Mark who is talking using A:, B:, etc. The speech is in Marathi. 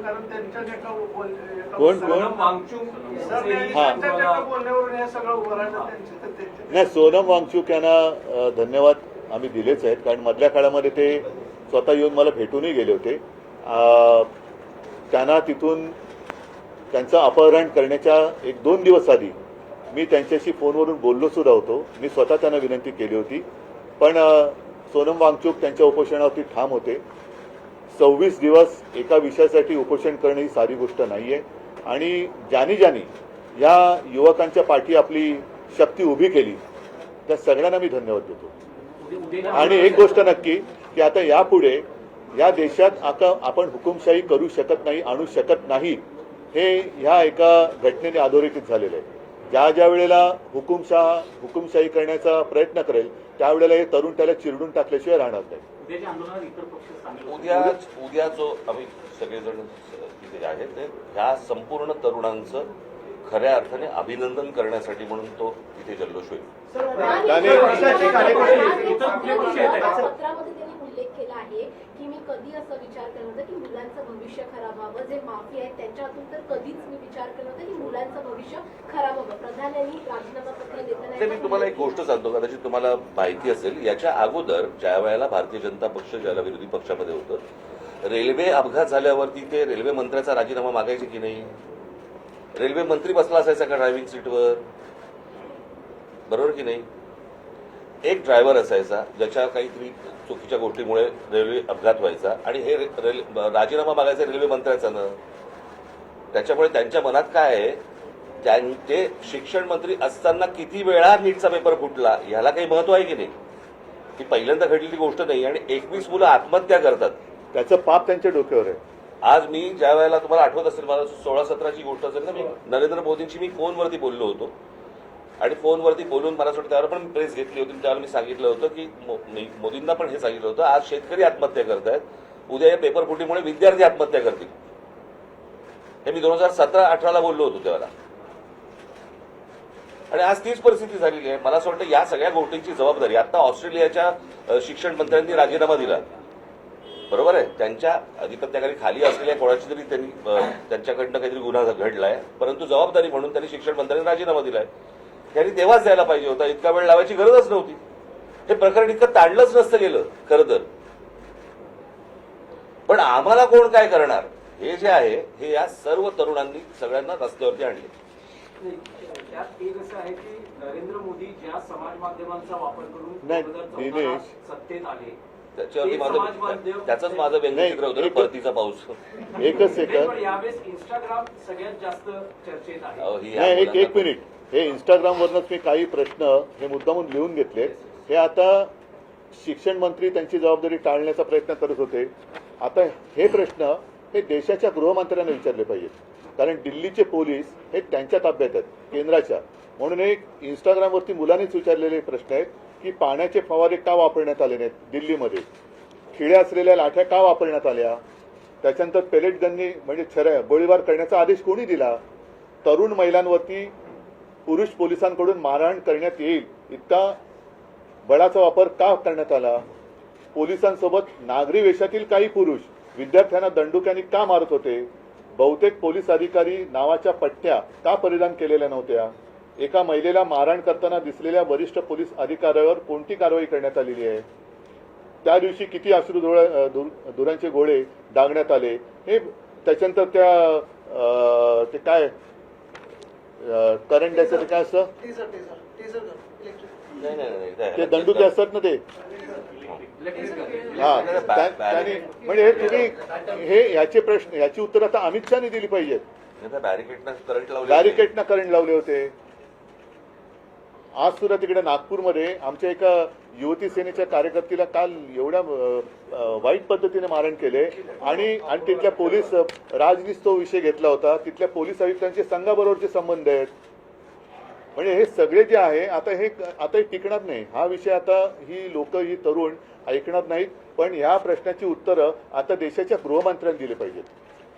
A: कारण त्यांच्या
B: कोण
A: बोलण्यावरून हे सगळं उभं राहिलं त्यांचे.
B: नाही, सोनम वांगचूक यांना धन्यवाद आम्ही दिलेच आहेत, कारण मधल्या काळामध्ये ते स्वतः येऊन मला भेटूनही गेले होते. त्यांना तिथून त्यांचं अपहरण करण्याच्या 1-2 दिवस आधी मी त्यांच्याशी फोनवरून बोललो सुद्धा होतो. मी स्वतः त्यांना विनंती केली होती, पण सोनम वांगचूक त्यांच्या उपोषणावरती ठाम होते. 26 दिवस एका विषयासाठी उपोषण करणं ही सारी गोष्ट नाही आहे. आणि ज्यांनी या युवकांच्या पाठी आपली शक्ती उभी केली त्या सगळ्यांना मी धन्यवाद देतो. आणि एक गोष्ट नक्की की आता यापुढे या देशात आता आपण हुकुमशाही करू शकत नाही, आणू शकत नाही, हे ह्या एका घटनेने अधोरेखित झालेलं आहे. ज्या वेळेला हुकुमशाही करण्याचा प्रयत्न करेल त्यावेळेला हे तरुण त्याला चिरडून टाकल्याशिवाय राहणार नाही.
C: उद्या जो आम्ही सगळेजण तिथे आहेत ह्या संपूर्ण तरुणांचं खऱ्या अर्थाने अभिनंदन करण्यासाठी म्हणून तो तिथे जल्लोष होईल.
D: उल्लेख केला आहे की मी कधी असं विचार केला होता की मुलांचं भविष्य खराब व्हावं, जे माफी आहेत त्यांच्या हातून तर कधीच मी विचार केला होता की मुलांचं भविष्य खराब व्हावं. प्रधान यांनी राजीनामा पत्र देताना
C: मी तुम्हाला एक गोष्ट सांगतो, कदाचित तुम्हाला माहिती असेल, याच्या अगोदर ज्या वेळेला भारतीय जनता पक्ष ज्याला विरोधी पक्षामध्ये होतं, रेल्वे अपघात झाल्यावरती ते रेल्वे मंत्र्याचा राजीनामा मागायचे की नाही? रेल्वे मंत्री बसला असायचा का ड्रायव्हिंग सीटवर? बरोबर की नाही? एक ड्रायव्हर असायचा ज्याच्या काहीतरी चुकीच्या गोष्टीमुळे रेल्वे अपघात व्हायचा आणि हे राजीनामा मागायचा रेल्वे मंत्र्याचा ना. त्याच्यामुळे त्यांच्या मनात काय आहे, त्यांचे शिक्षण मंत्री असताना किती वेळा नीटचा पेपर फुटला ह्याला काही महत्व आहे की नाही? ही पहिल्यांदा घडलेली गोष्ट नाही. आणि 21 मुलं आत्महत्या करतात,
B: त्याचं पाप त्यांच्या डोक्यावर आहे.
C: आज मी ज्या वेळेला तुम्हाला आठवत असेल, मला 16-17ची गोष्ट असेल ना, मी नरेंद्र मोदींशी मी फोनवरती बोललो होतो आणि फोनवरती बोलून मला वाटतं त्यावर पण प्रेस घेतली होती. त्यावर मी सांगितलं होतं की मोदींना पण हे सांगितलं होतं, आज शेतकरी आत्महत्या करतायत, उद्या या पेपर फुटीमुळे विद्यार्थी आत्महत्या करतील. हे मी 2017-18ला बोललो होतो त्यावेळेला. आणि आज तीच परिस्थिती झालेली आहे. मला असं वाटतं या सगळ्या गोष्टींची जबाबदारी आता ऑस्ट्रेलियाच्या शिक्षण मंत्र्यांनी राजीनामा दिला, बरोबर आहे, त्यांच्या अधिपत्याखाली खाली असलेल्या कोणाची तरी त्यांनी त्यांच्याकडनं काहीतरी गुन्हा घडलाय, परंतु जबाबदारी म्हणून त्यांनी शिक्षण मंत्र्यांनी राजीनामा दिलाय. त्यांनी तेव्हाच द्यायला पाहिजे होता, इतका वेळ लावायची गरजच नव्हती. हे प्रकरण इतकं ताणलंच नसतं गेलं खरं तर. पण आम्हाला कोण काय करणार हे जे आहे हे या सर्व तरुणांनी सगळ्यांना रस्त्यावरती आणले.
E: त्यात एक असं आहे की नरेंद्र मोदी ज्या समाज माध्यमांचा वापर करून सत्तेत आले
C: त्याच्यावरती त्याच माझं व्यंगचित्र होतं, परतीचा पाऊस.
B: एकच सेकंड,
E: यावेळेस इंस्टाग्राम सगळ्यात जास्त चर्चेत आहे.
B: एक मिनिट, हे इंस्टाग्रामवरनच मी काही प्रश्न हे मुद्दामून लिहून घेतले. हे आता शिक्षण मंत्री त्यांची जबाबदारी टाळण्याचा प्रयत्न करत होते. आता हे प्रश्न हे देशाच्या गृहमंत्र्यांना विचारले पाहिजेत, कारण दिल्लीचे पोलीस हे त्यांच्या ताब्यात आहेत, केंद्राच्या. म्हणून एक इंस्टाग्रामवरती मुलांनीच विचारलेले प्रश्न आहेत की पाण्याचे फवारे का वापरण्यात आले नाहीत दिल्लीमध्ये, खिळ्या असलेल्या लाठ्या का वापरण्यात आल्या, त्याच्यानंतर पेलेट गननी म्हणजे गोळीबार करण्याचा आदेश कोणी दिला, तरुण महिलांवरती पुरुष पोलिसांकडून मारहाण करण्यात येईल इतका बळाचा वापर का करण्यात आला, पोलिसांसोबत नागरी वेशातील काही पुरुष विद्यार्थ्यांना दंडुक्याने का मारत होते, बहुतेक पोलीस अधिकारी नावाच्या पट्ट्या का परिधान केलेल्या नव्हत्या, एका महिलेला मारहाण करताना दिसलेल्या वरिष्ठ पोलीस अधिकाऱ्यावर कोणती कारवाई करण्यात आलेली आहे, त्या दिवशी किती अश्रुधुरांचे गोळे डागण्यात आले, हे त्याच्यानंतर ते काय करंट द्यायचं ते काय असतं, ते दंडुके असतात ना ते, हा म्हणजे हे तुम्ही हे याचे प्रश्न याची उत्तर आता अमित शहानी दिली पाहिजेत. बॅरिकेडनं करंट लावले होते. आज सुद्धा तिकडे नागपूरमध्ये आमच्या एका युवती सेनेच्या कार्यकर्तीला काल एवढ्या वाईट पद्धतीने मारण केले आणि तिथल्या पोलीस राजनीस तो विषय घेतला होता. तिथल्या पोलीस आयुक्तांचे संघाबरोबरचे संबंध आहेत. म्हणजे हे सगळे जे आहे आता टिकणार नाही हा विषय. आता ही लोक ही तरुण ऐकणार नाहीत, पण या प्रश्नाची उत्तरं आता देशाच्या गृहमंत्र्यांनी दिली पाहिजेत.